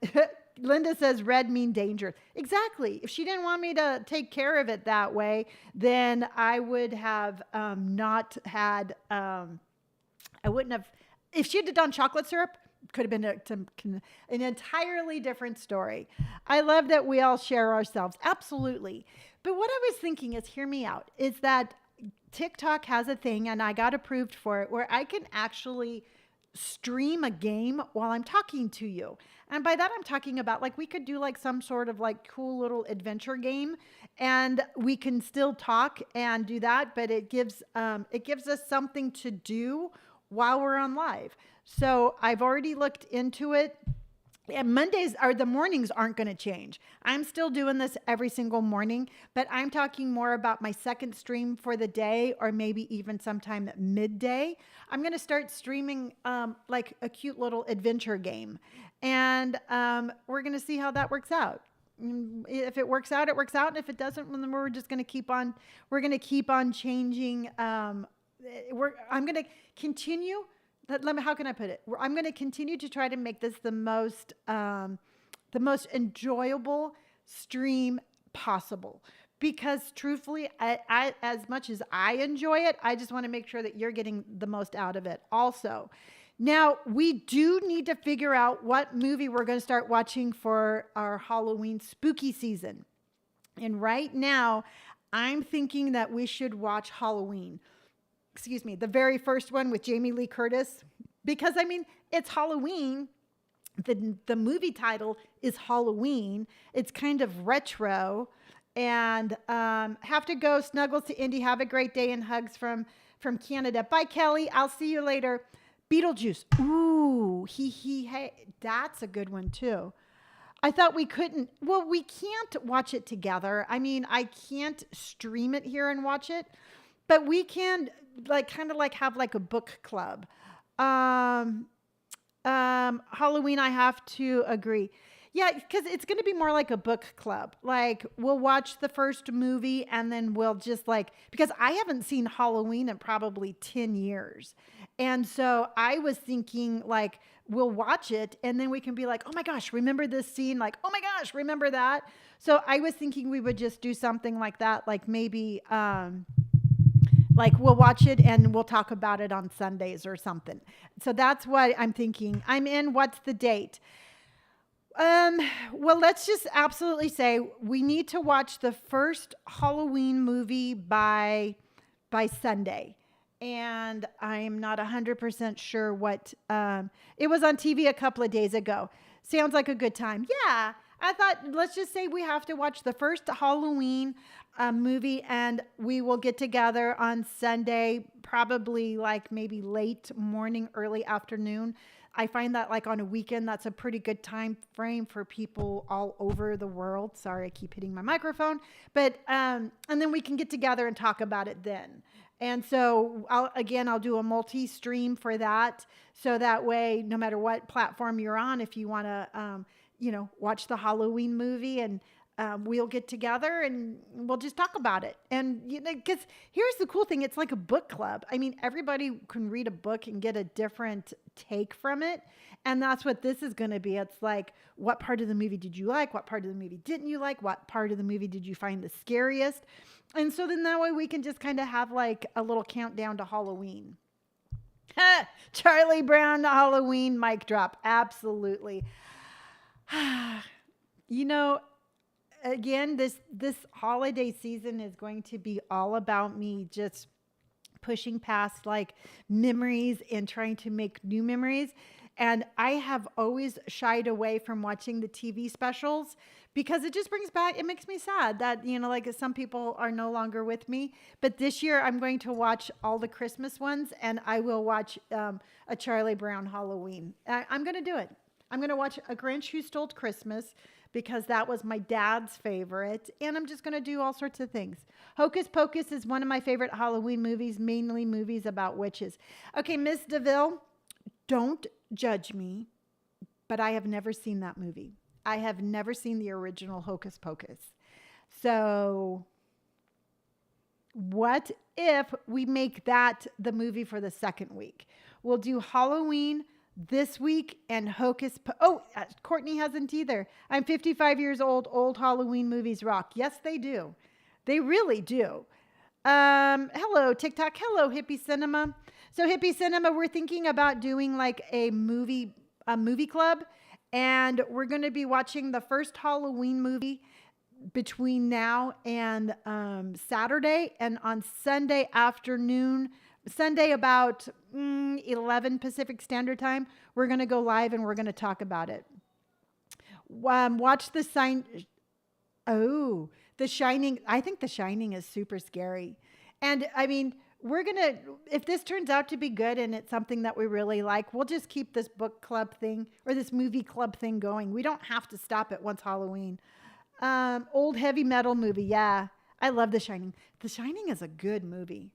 S1: Linda says red mean danger. Exactly. If she didn't want me to take care of it that way, then I would have not had, I wouldn't have, if she had done chocolate syrup, could have been an entirely different story. I love that we all share ourselves. Absolutely. But what I was thinking is, hear me out, is that TikTok has a thing, and I got approved for it, where I can actually stream a game while I'm talking to you. And by that, I'm talking about like, we could do like some sort of like cool little adventure game, and we can still talk and do that, but it gives us something to do while we're on live. So I've already looked into it. And Mondays or the mornings aren't going to change. I'm still doing this every single morning, but I'm talking more about my second stream for the day, or maybe even sometime at midday. I'm going to start streaming like a cute little adventure game, and we're going to see how that works out. If it works out, it works out. And if it doesn't, then we're just going to keep on. We're going to keep on changing. I'm going to continue. How can I put it? I'm going to continue to try to make this the most enjoyable stream possible. Because truthfully, I as much as I enjoy it, I just want to make sure that you're getting the most out of it also. Now, we do need to figure out what movie we're going to start watching for our Halloween spooky season. And right now, I'm thinking that we should watch Halloween. The very first one with Jamie Lee Curtis, because I mean, it's Halloween. The movie title is Halloween. It's kind of retro, and have to go. Snuggles to Indy. Have a great day, and hugs from Canada. Bye, Kelly. I'll see you later. Beetlejuice. Ooh, hey, that's a good one too. I thought we couldn't. Well, we can't watch it together. I mean, I can't stream it here and watch it, but we can kind of have like a book club. Halloween, I have to agree. Yeah, because it's going to be more like a book club. Like, we'll watch the first movie, and then we'll just because I haven't seen Halloween in probably 10 years. And so I was thinking like we'll watch it and then we can be like, oh my gosh, remember this scene? Like, oh my gosh, remember that? So I was thinking we would just do something like that, like maybe like we'll watch it and we'll talk about it on Sundays or something. So that's what I'm thinking. I'm in. What's the date? Um, well, let's just absolutely say we need to watch the first Halloween movie by Sunday. And I'm not 100% sure what it was on TV a couple of days ago. Sounds like a good time. Yeah. I thought, let's just say we have to watch the first Halloween movie and we will get together on Sunday, probably like maybe late morning, early afternoon. I find that like on a weekend, that's a pretty good time frame for people all over the world. Sorry, I keep hitting my microphone. But, and then we can get together and talk about it then. And so I'll do a multi-stream for that. So that way, no matter what platform you're on, if you want to, watch the Halloween movie and we'll get together and we'll just talk about it. And because here's the cool thing. It's like a book club. I mean, everybody can read a book and get a different take from it. And that's what this is going to be. It's like, what part of the movie did you like? What part of the movie didn't you like? What part of the movie did you find the scariest? And so then that way we can just kind of have like a little countdown to Halloween. Charlie Brown Halloween mic drop. Absolutely. Again, this holiday season is going to be all about me just pushing past like memories and trying to make new memories. And I have always shied away from watching the TV specials because it just it makes me sad that, like some people are no longer with me. But this year I'm going to watch all the Christmas ones and I will watch a Charlie Brown Halloween. I'm going to do it. I'm going to watch A Grinch Who Stole Christmas because that was my dad's favorite. And I'm just going to do all sorts of things. Hocus Pocus is one of my favorite Halloween movies, mainly movies about witches. Okay, Miss DeVille, don't judge me, but I have never seen that movie. I have never seen the original Hocus Pocus. So what if we make that the movie for the second week? We'll do Halloween this week and Courtney hasn't either. I'm 55 years old. Old Halloween movies rock. Yes, they do. They really do. Hello, TikTok. Hello, Hippie Cinema. So Hippie Cinema, we're thinking about doing like a movie club, and we're going to be watching the first Halloween movie between now and Saturday, and on Sunday afternoon, Sunday about 11 Pacific Standard Time, we're going to go live and we're going to talk about it. Watch The Shining. I think The Shining is super scary. And I mean, if this turns out to be good and it's something that we really like, we'll just keep this book club thing or this movie club thing going. We don't have to stop it once Halloween. Old heavy metal movie. Yeah. I love The Shining. The Shining is a good movie.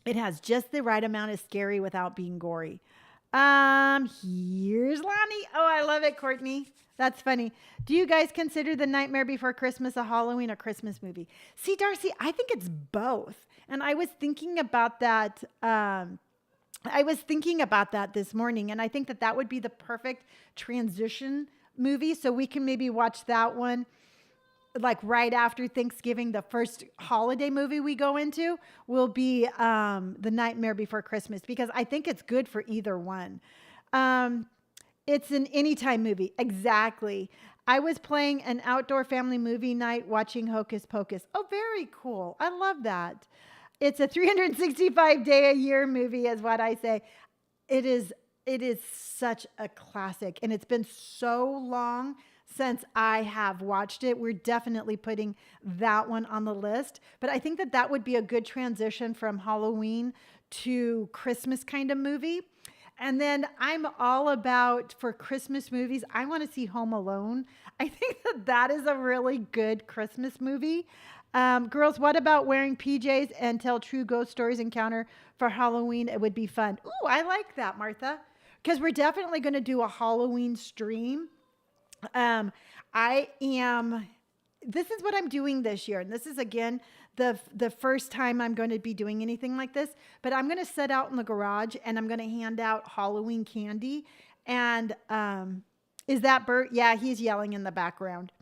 S1: It has just the right amount of scary without being gory. Here's Lonnie. Oh, I love it, Courtney. That's funny. Do you guys consider The Nightmare Before Christmas a Halloween or Christmas movie? See, Darcy, I think it's both. And I was thinking about that. This morning, and I think that would be the perfect transition movie. So we can maybe watch that one like right after Thanksgiving. The first holiday movie we go into will be The Nightmare Before Christmas, because I think it's good for either one. It's an anytime movie. Exactly. I was playing an outdoor family movie night watching Hocus Pocus. Oh, very cool. I love that. It's a 365 day a year movie is what I say. It is such a classic, and it's been so long since I have watched it. We're definitely putting that one on the list, but I think that would be a good transition from Halloween to Christmas kind of movie. And then I'm all about, for Christmas movies, I want to see Home Alone. I think that is a really good Christmas movie. Girls, what about wearing PJs and tell true ghost stories encounter for Halloween? It would be fun. Ooh, I like that, Martha, because we're definitely going to do a Halloween stream. This is what I'm doing this year. And this is, again, the first time I'm going to be doing anything like this, but I'm going to set out in the garage and I'm going to hand out Halloween candy. And is that Bert? Yeah, he's yelling in the background.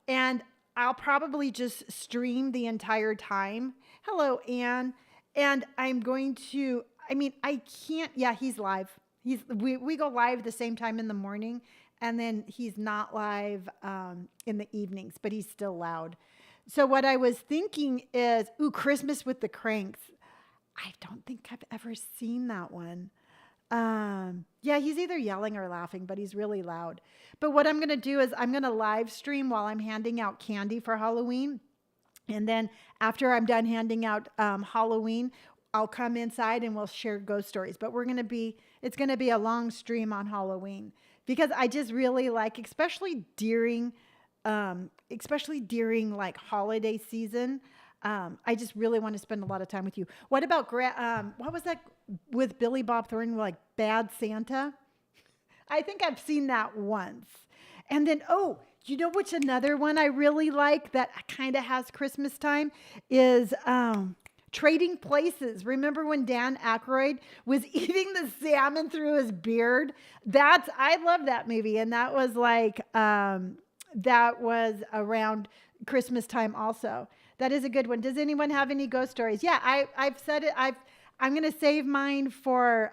S1: And I'll probably just stream the entire time. Hello, Anne. And I'm going to, I mean, I can't, yeah, he's live. We go live the same time in the morning, and then he's not live in the evenings, but he's still loud. So what I was thinking is, ooh, Christmas with the Cranks. I don't think I've ever seen that one. Yeah, he's either yelling or laughing, but he's really loud. But what I'm going to do is I'm going to live stream while I'm handing out candy for Halloween. And then after I'm done handing out Halloween, I'll come inside and we'll share ghost stories. But it's going to be a long stream on Halloween because I just really like, especially during like holiday season. I just really want to spend a lot of time with you. What about, what was that with Billy Bob Thornton, like Bad Santa? I think I've seen that once. And then, oh, you know which another one I really like that kind of has Christmas time is Trading Places. Remember when Dan Aykroyd was eating the salmon through his beard? I love that movie. And that was like, that was around Christmas time also. That is a good one. Does anyone have any ghost stories? Yeah, I've said it. I'm going to save mine for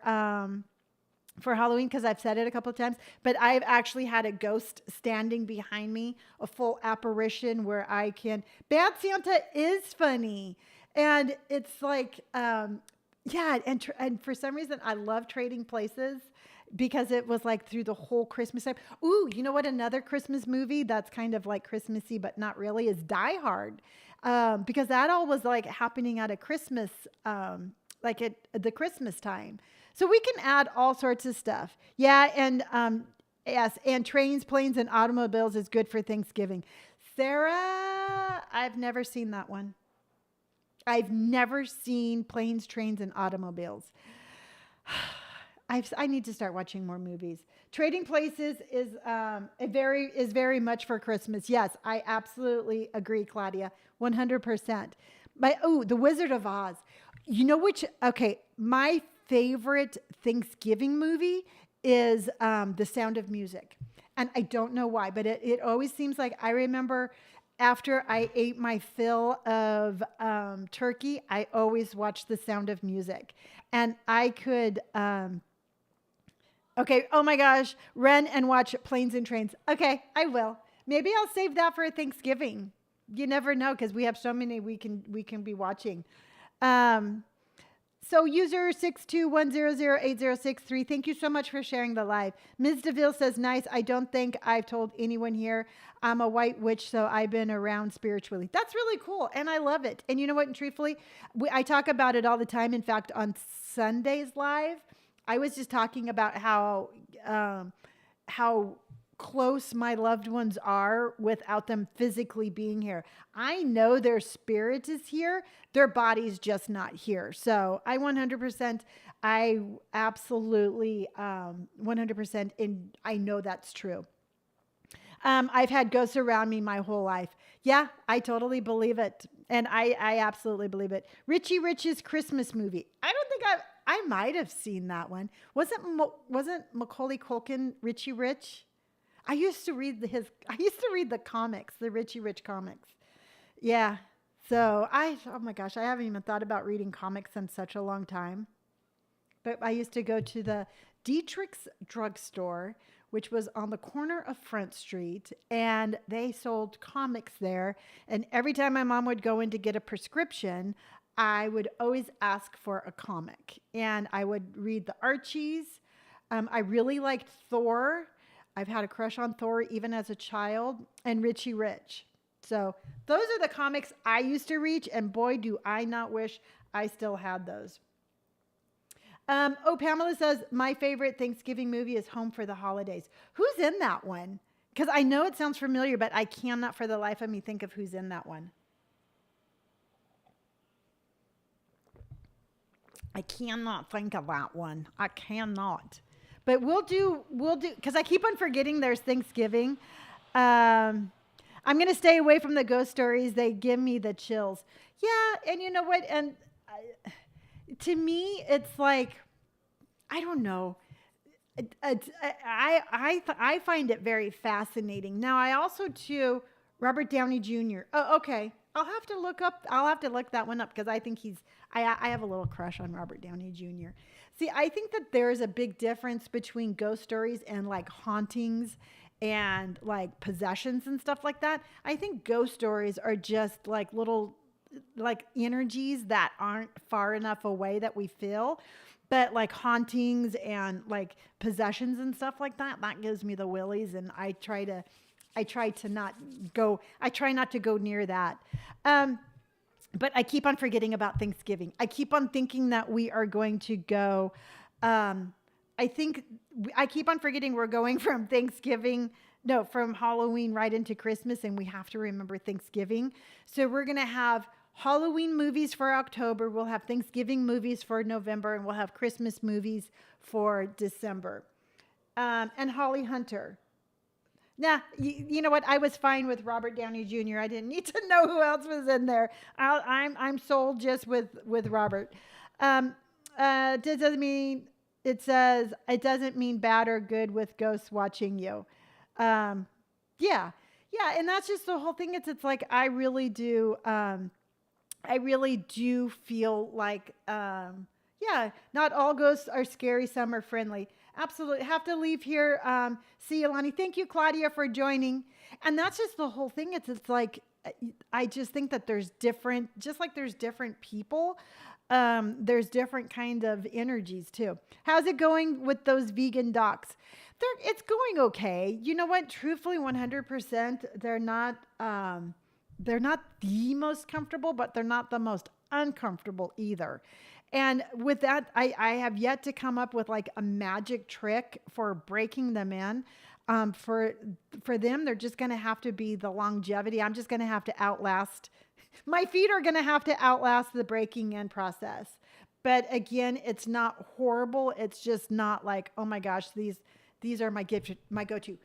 S1: Halloween because I've said it a couple of times, but I've actually had a ghost standing behind me, a full apparition where I can. Bad Santa is funny. And it's like, yeah. And for some reason I love Trading Places because it was like through the whole Christmas time. Ooh, you know what? Another Christmas movie that's kind of like Christmassy, but not really is Die Hard. Because that all was like happening at a Christmas, like at the Christmas time. So we can add all sorts of stuff. Yeah. And, yes. And trains, planes, and automobiles is good for Thanksgiving. Sarah, I've never seen that one. I've never seen planes, trains, and automobiles. I need to start watching more movies. Trading Places is very much for Christmas. Yes, I absolutely agree, Claudia, 100%. The Wizard of Oz. You know which? Okay, my favorite Thanksgiving movie is The Sound of Music, and I don't know why, but it always seems like I remember. After I ate my fill of turkey, I always watched The Sound of Music. And I could, okay, oh my gosh, run and watch Planes and Trains. Okay, I will. Maybe I'll save that for Thanksgiving. You never know because we have so many we can be watching. So user 621008063, thank you so much for sharing the live. Ms. DeVille says, nice. I don't think I've told anyone here. I'm a white witch, so I've been around spiritually. That's really cool, and I love it. And you know what? And truthfully, I talk about it all the time. In fact, on Sundays live, I was just talking about how close my loved ones are without them physically being here. I know their spirit is here, their body's just not here. So I absolutely 100%, and I know that's true. I've had ghosts around me my whole life. Yeah, I totally believe it. And I absolutely believe it. Richie Rich's Christmas movie. I don't think I might have seen that one. Wasn't Macaulay Culkin Richie Rich? I used to read the comics, the Richie Rich comics. Yeah. So oh my gosh, I haven't even thought about reading comics in such a long time. But I used to go to the Dietrich's drugstore, which was on the corner of Front Street, and they sold comics there. And every time my mom would go in to get a prescription, I would always ask for a comic, and I would read the Archies. I really liked Thor. I've had a crush on Thor even as a child, and Richie Rich. So those are the comics I used to reach, and boy, do I not wish I still had those. Pamela says, my favorite Thanksgiving movie is Home for the Holidays. Who's in that one? Because I know it sounds familiar, but I cannot for the life of me think of who's in that one. I cannot think of that one. I cannot. But we'll do, because I keep on forgetting there's Thanksgiving. I'm going to stay away from the ghost stories. They give me the chills. Yeah. And you know what? And to me, it's like, I don't know. I find it very fascinating. Now, I also too, Robert Downey Jr. Oh, okay. I'll have to look that one up because I think I have a little crush on Robert Downey Jr. See, I think that there's a big difference between ghost stories and like hauntings and like possessions and stuff like that. I think ghost stories are just like little like energies that aren't far enough away that we feel. But like hauntings and like possessions and stuff like that, that gives me the willies. And I try not to go near that. But I keep on forgetting about Thanksgiving. I keep on thinking that we are going to go. I think I keep on forgetting we're going from Thanksgiving, no, from Halloween right into Christmas, and we have to remember Thanksgiving. So we're going to have Halloween movies for October. We'll have Thanksgiving movies for November, and we'll have Christmas movies for December. And Holly Hunter. Nah, you know what? I was fine with Robert Downey Jr. I didn't need to know who else was in there. I'm sold just with Robert. This doesn't mean it says it doesn't mean bad or good with ghosts watching you. Yeah, yeah, and that's just the whole thing. It's like I really do. I really do feel like, yeah, not all ghosts are scary. Some are friendly. Absolutely. Have to leave here. See you, Lonnie. Thank you, Claudia, for joining. And that's just the whole thing. It's like, I just think that there's different, just like there's different people, there's different kind of energies too. How's it going with those vegan docs? It's going okay. You know what? Truthfully, 100%, they're not the most comfortable, but they're not the most uncomfortable either. And with that, I have yet to come up with like a magic trick for breaking them in. For them, they're just going to have to be the longevity. I'm just going to have to outlast. My feet are going to have to outlast the breaking in process. But again, it's not horrible. It's just not like, oh my gosh, these are my go-to.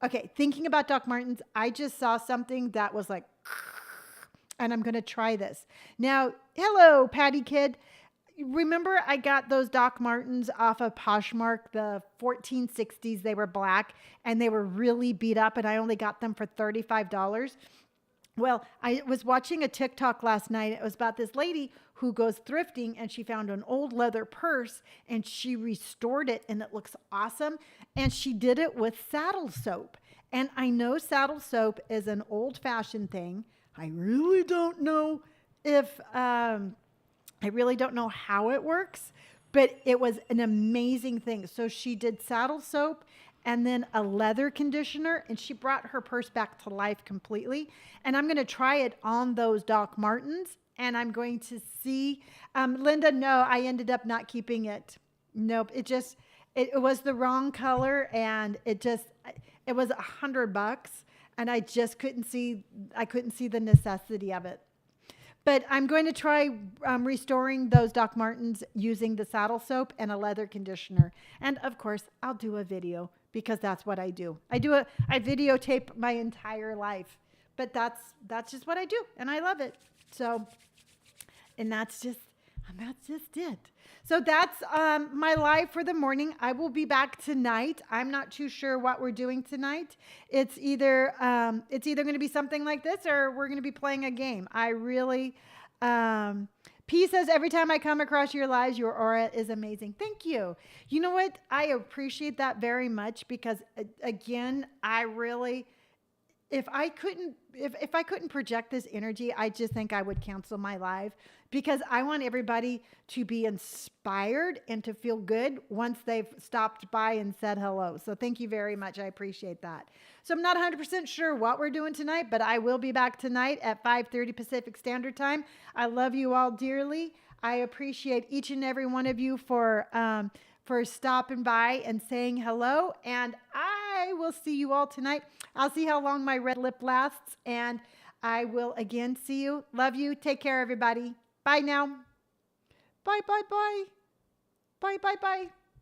S1: Okay, thinking about Doc Martens, I just saw something that was like, and I'm going to try this. Now, hello, Patty Kid. Remember I got those Doc Martens off of Poshmark, the 1460s. They were black and they were really beat up and I only got them for $35. Well, I was watching a TikTok last night. It was about this lady who goes thrifting and she found an old leather purse and she restored it and it looks awesome. And she did it with saddle soap. And I know saddle soap is an old fashioned thing. I really don't know I really don't know how it works, but it was an amazing thing. So she did saddle soap and then a leather conditioner, and she brought her purse back to life completely. And I'm going to try it on those Doc Martens, and I'm going to see. Linda, no, I ended up not keeping it. Nope, it was the wrong color, and it was $100, and I just couldn't see the necessity of it. But I'm going to try restoring those Doc Martens using the saddle soap and a leather conditioner. And of course, I'll do a video because that's what I do. I videotape my entire life, but that's just what I do. And I love it. So, and that's just it. So that's my live for the morning. I will be back tonight. I'm not too sure what we're doing tonight. It's either going to be something like this or we're going to be playing a game. I really, P says, every time I come across your lives, your aura is amazing. Thank you. You know what? I appreciate that very much because again, if I couldn't project this energy, I just think I would cancel my live because I want everybody to be inspired and to feel good once they've stopped by and said hello. So thank you very much. I appreciate that. So I'm not 100% sure what we're doing tonight, but I will be back tonight at 5:30 Pacific Standard Time. I love you all dearly. I appreciate each and every one of you for stopping by and saying hello. And I will see you all tonight. I'll see how long my red lip lasts. And I will again see you. Love you. Take care, everybody. Bye now. Bye, bye, bye. Bye, bye, bye.